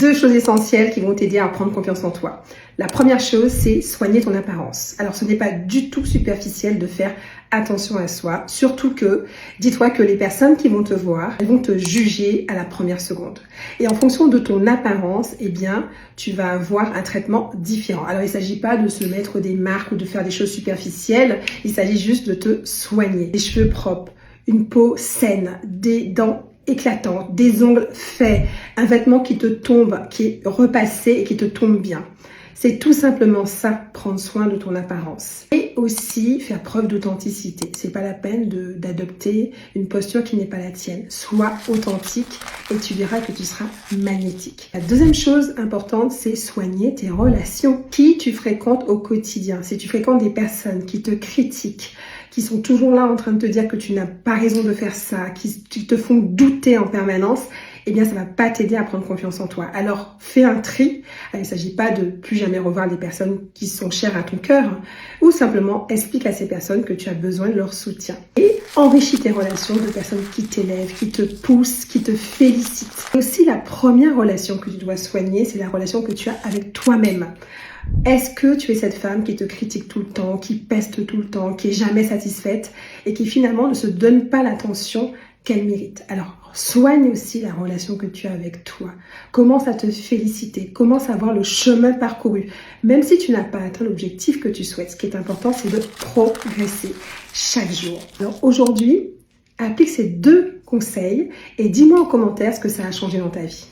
Deux choses essentielles qui vont t'aider à prendre confiance en toi. La première chose, c'est soigner ton apparence. Alors, ce n'est pas du tout superficiel de faire attention à soi, surtout que, dis-toi que les personnes qui vont te voir, elles vont te juger à la première seconde. Et en fonction de ton apparence, eh bien, tu vas avoir un traitement différent. Alors, il ne s'agit pas de se mettre des marques ou de faire des choses superficielles, il s'agit juste de te soigner. Des cheveux propres, une peau saine, des dents éclatantes, des ongles faits, un vêtement qui te tombe, qui est repassé et qui te tombe bien. C'est tout simplement ça, prendre soin de ton apparence. Et aussi faire preuve d'authenticité. C'est pas la peine d'adopter une posture qui n'est pas la tienne. Sois authentique et tu verras que tu seras magnétique. La deuxième chose importante, c'est soigner tes relations. Qui tu fréquentes au quotidien? Si tu fréquentes des personnes qui te critiquent, qui sont toujours là en train de te dire que tu n'as pas raison de faire ça, qui te font douter en permanence, eh bien ça va pas t'aider à prendre confiance en toi. Alors fais un tri. Il ne s'agit pas de plus jamais revoir des personnes qui sont chères à ton cœur, ou simplement explique à ces personnes que tu as besoin de leur soutien. Et enrichis tes relations de personnes qui t'élèvent, qui te poussent, qui te félicitent. Et aussi la première relation que tu dois soigner, c'est la relation que tu as avec toi-même. Est-ce que tu es cette femme qui te critique tout le temps, qui peste tout le temps, qui est jamais satisfaite et qui finalement ne se donne pas l'attention qu'elle mérite? Alors, soigne aussi la relation que tu as avec toi. Commence à te féliciter, commence à voir le chemin parcouru. Même si tu n'as pas atteint l'objectif que tu souhaites, ce qui est important, c'est de progresser chaque jour. Alors aujourd'hui, applique ces deux conseils et dis-moi en commentaire ce que ça a changé dans ta vie.